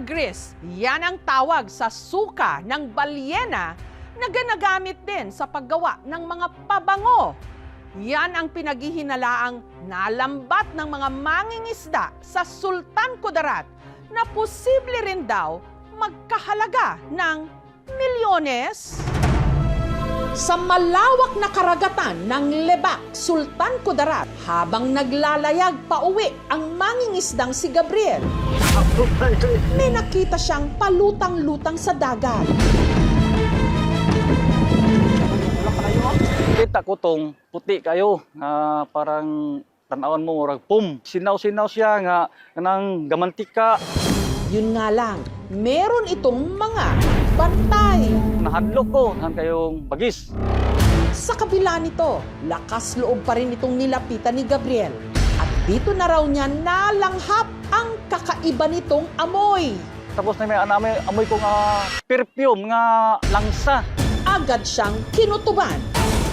Ambergris, yan ang tawag sa suka ng balyena na ginagamit din sa paggawa ng mga pabango. Yan ang pinaghihinalaang nalambat ng mga mangingisda sa Sultan Kudarat na posible rin daw magkahalaga ng milyones. Sa malawak na karagatan ng Lebak, Sultan Kudarat, habang naglalayag pauwi ang mangingisdang si Gabriel, may nakita siyang palutang-lutang sa dagat. Kita ko tong puti kayo, parang tanawan mo, murag pum. Sinaw-sinaw siya nga nang gamantika. Yun nga lang, meron itong mga bantay. Nahadlok ko, nang kayong bagis. Sa kabila nito, lakas loob pa rin itong nilapitan ni Gabriel. At dito na raw niya nalanghap ang kakaiba nitong amoy. Tapos na may amoy ko nga perfume, nga langsa. Agad siyang kinutuban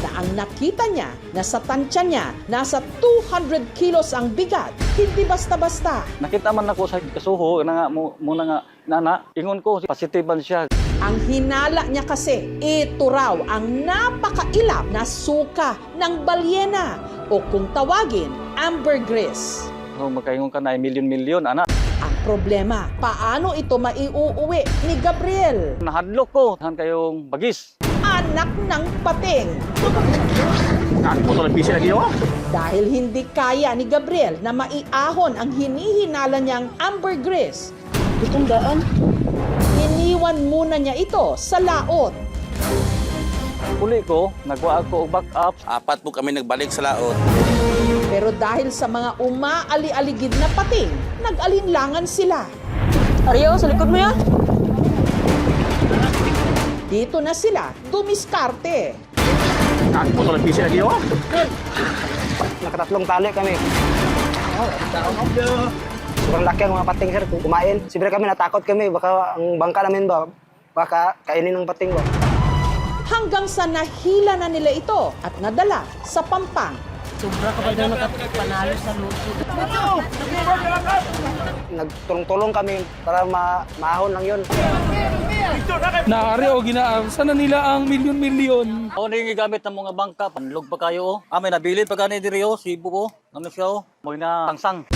na ang nakita niya na sa tansya niya nasa 200 kilos ang bigat. Hindi basta-basta. Nakita man ako sa kasuho, na nga, muna nga, nana, ingon ko, positiban siya. Ang hinala niya kasi, ito raw ang napakailap na suka ng balyena o kung tawagin, ambergris. So, magkaingon ka na, milyon-milyon, ana. Ang problema, paano ito maiuuwi ni Gabriel? Nahadlok ko, nang kayong bagis. Anak ng pating. Dahil hindi kaya ni Gabriel na maiahon ang hinihinala niyang ambergris, Itong daan. iniwan muna niya ito sa laot. Uli ko, nagwa ako og backup. 4 po kami nagbalik sa laot. Pero dahil sa mga umaali-aligid na pating, nag-alinlangan sila. Ariyo, sa likod mo yan. Dito na sila dumiskarte. Nakatatlong tali kami. Sobrang laki ang mga pating, sir. Kung kumain, siyempre kami natakot kami. Baka ang bangka namin ba, baka kainin ng pating ba. Hanggang sa nahila na nila ito at nadala sa Pampang. Sobra ka ba daw nakapanalo sa luto? Nagtulong-tulong kami para maahon lang yun. Naari o ginaarsa na nila ang milyon-milyon. Ako na yung gamit ng mga bangka, panlog pa kayo. May nabilin pa gani diri Cebu ko. Ano siya Mo'y na sangsang.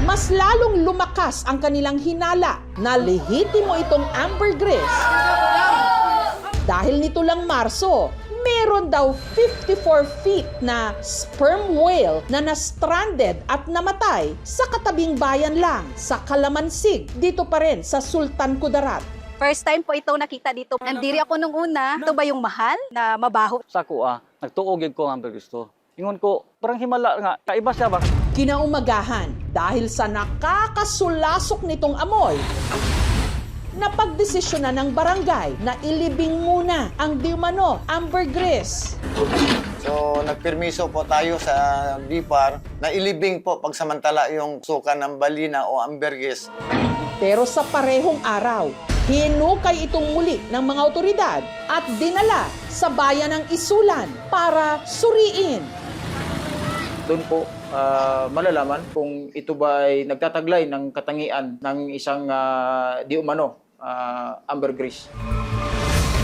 Mas lalong lumakas ang kanilang hinala na lehitimo itong ambergris. Dahil nito lang Marso, meron daw 54 feet na sperm whale na na-stranded at namatay sa katabing bayan lang sa Kalamansig, dito pa rin sa Sultan Kudarat. First time po ito nakita dito. Nandiri ako nung una. Ito ba yung mahal na mabaho? Sa ko nagtuog ko ang ambergris to. Ingon ko, parang himala nga, kaiba siya ba? Kinaumagahan dahil sa nakakasulasok nitong amoy, napagdesisyonan ng barangay na ilibing muna ang diumano ambergris. So, nagpermiso po tayo sa BIPAR na ilibing po pagsamantala yung suka ng balina o ambergris. Pero sa parehong araw, hinukay itong muli ng mga otoridad at dinala sa bayan ng Isulan para suriin. Doon po malalaman kung ito ba ay nagtataglay ng katangian ng isang di umano ambergris.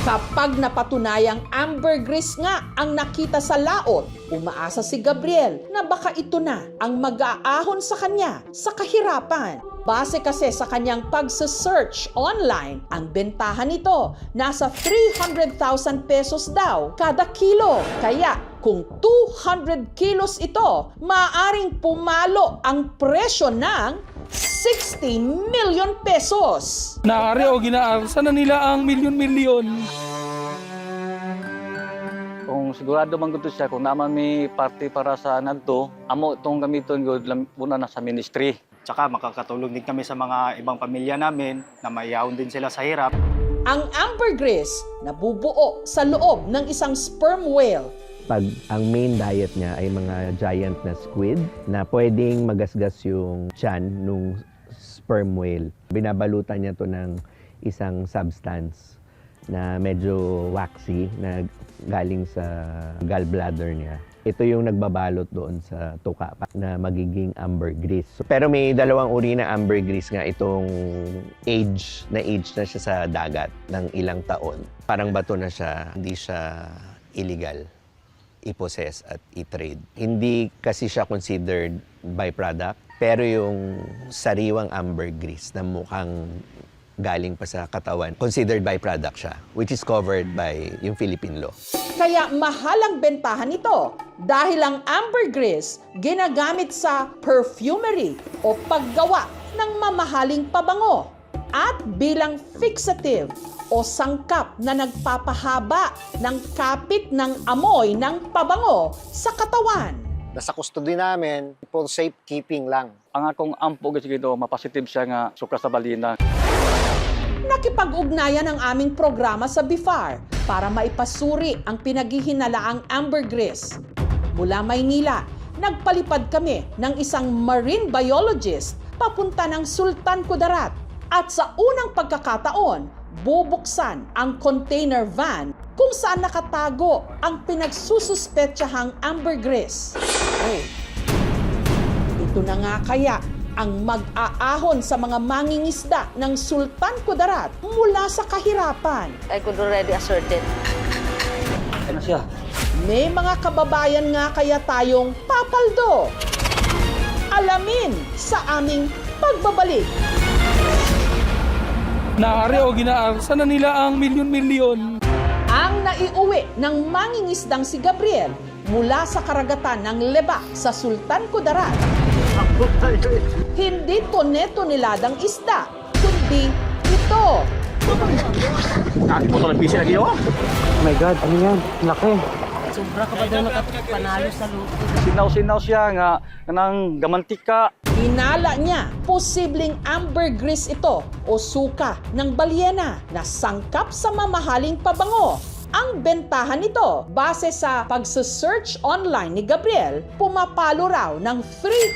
Kapag napatunayang ambergris nga ang nakita sa laot, umaasa si Gabriel na baka ito na ang mag-aahon sa kanya sa kahirapan. Base kasi sa kanyang pagsa-search online, ang bentahan nito nasa 300,000 pesos daw kada kilo. Kaya kung 200 kilos ito, maaaring pumalo ang presyo ng 60 million pesos. Naari o ginaarsa na nila ang milyon-milyon. Kung sigurado man gusto siya, kung naman may party para sa nagto, amo itong gamiton gud una na sa ministry. Tsaka makakatulong din kami sa mga ibang pamilya namin na maiahon din sila sa hirap. Ang ambergris nabubuo sa loob ng isang sperm whale. Pag ang main diet niya ay mga giant na squid na pwedeng magasgas yung tiyan nung sperm whale. Binabalutan niya to ng isang substance na medyo waxy na galing sa gallbladder niya. Ito yung nagbabalot doon sa tuka na magiging ambergris. Pero may dalawang uri na ambergris nga itong age na siya sa dagat ng ilang taon. Parang bato na siya, hindi siya illegal i-possess at i-trade. Hindi kasi siya considered byproduct, pero yung sariwang ambergris na mukhang galing pa sa katawan, considered byproduct siya, which is covered by yung Philippine law. Kaya mahal ang bentahan nito dahil ang ambergris ginagamit sa perfumery o paggawa ng mamahaling pabango at bilang fixative o sangkap na nagpapahaba ng kapit ng amoy ng pabango sa katawan. Nasa custody namin for safekeeping lang. Ang akong ampo kasi gito, mapositive siya nga suka sa balina. Nakipag-ugnayan ang aming programa sa BIFAR para maipasuri ang pinaghihinalaang ambergris. Mula Maynila, nagpalipad kami ng isang marine biologist papunta ng Sultan Kudarat. At sa unang pagkakataon, bubuksan ang container van kung saan nakatago ang pinagsususpetsahang ambergris. Ito na nga kaya ang mag-aahon sa mga mangingisda ng Sultan Kudarat mula sa kahirapan. I could already ascertain. Ano siya? May mga kababayan nga kaya tayong papaldo. Alamin sa aming pagbabalik. Naari o ginaarsa na nila ang milyon-milyon. Ang naiuwi ng mangingisdang si Gabriel mula sa karagatan ng Leba sa Sultan Kudarat. Hindi toneladang isda, kundi ito. Oh my God, ano yan? Laki. Sobra ka ba daw panalo sa luto? Sinaw-sinaw siya nga kanang gamantika. Hinala niya, posibleng ambergris ito o suka ng balyena na sangkap sa mamahaling pabango. Ang bentahan nito, base sa pagsa-search online ni Gabriel, pumapalo raw ng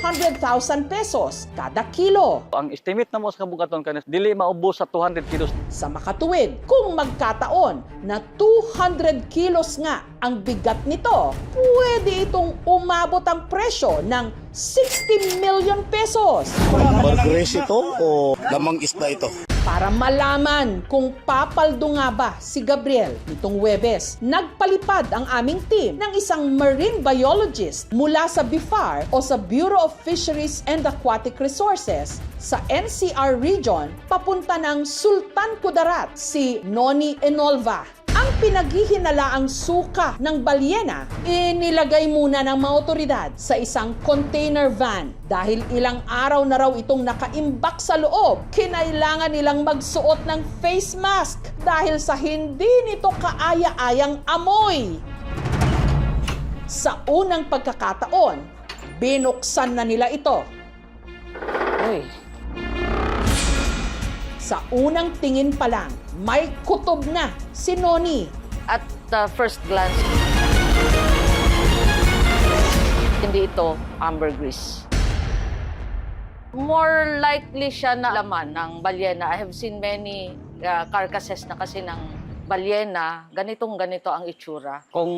300,000 pesos kada kilo. Ang estimate na mo sa kabugaton kanis dili maubos sa 200 kilos. Sa makatuwid, kung magkataon na 200 kilos nga ang bigat nito, pwede itong umabot ang presyo ng 60 million pesos. Ambergris ito o lamang isda ito? Para malaman kung papaldo nga ba si Gabriel nitong Huwebes, nagpalipad ang aming team ng isang marine biologist mula sa BIFAR o sa Bureau of Fisheries and Aquatic Resources sa NCR region papunta ng Sultan Kudarat, si Noni Enolva. Ang pinaghihinalaang suka ng balyena, inilagay muna ng mga otoridad sa isang container van. Dahil ilang araw na raw itong nakaimbak sa loob, kinailangan nilang magsuot ng face mask dahil sa hindi nito kaaya-ayang amoy. Sa unang pagkakataon, binuksan na nila ito. Sa unang tingin pa lang, may kutob na si Noni. At first glance, hindi ito ambergris. More likely siya na laman ng balyena. I have seen many carcasses na kasi ng balyena. Ganitong-ganito ang itsura. Kung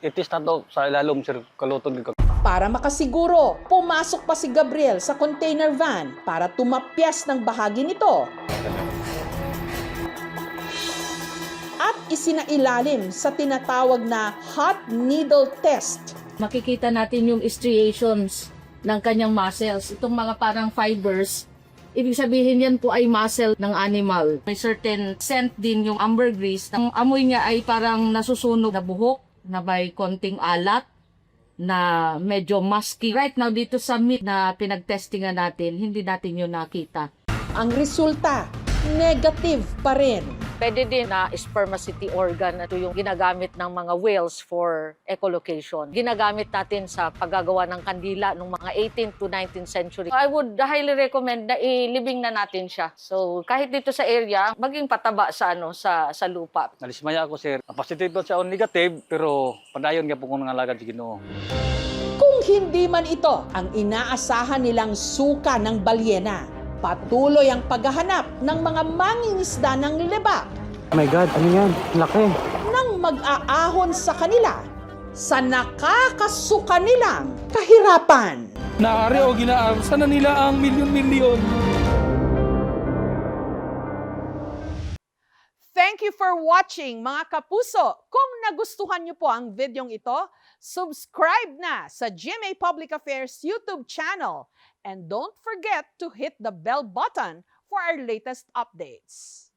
itis na to sa ilalom sir kaluton ko. Para makasiguro, pumasok pa si Gabriel sa container van para tumapyas ng bahagi nito. At isinailalim sa tinatawag na hot needle test. Makikita natin yung striations ng kanyang muscles. Itong mga parang fibers, ibig sabihin yan po ay muscle ng animal. May certain scent din yung ambergris. Ang amoy niya ay parang nasusunog na buhok, na may konting alat, na medyo musky. Right now, dito sa meat na pinagtestingan natin, hindi natin yun nakita. Ang resulta, negative pa rin. Pwede din na spermaceti organ. Ito yung ginagamit ng mga whales for echolocation. Ginagamit natin sa paggagawa ng kandila noong mga 18th to 19th century. I would highly recommend na ilibing na natin siya. So kahit dito sa area, maging pataba sa lupa. Nalismaya ako sir. Ang positive siya o negative pero padayon nga po kung nangalagad si Ginoo. Kung hindi man ito ang inaasahan nilang suka ng balyena, patuloy ang paghahanap ng mga mangingisda ng Leba. Oh my God, ano yan? Laki. Nang mag-aahon sa kanila sa nakakasuka nilang kahirapan. Naari o ginaabusan na nila ang milyon-milyon. Thank you for watching, mga kapuso. Kung nagustuhan niyo po ang videong ito, subscribe na sa GMA Public Affairs YouTube channel. And don't forget to hit the bell button for our latest updates.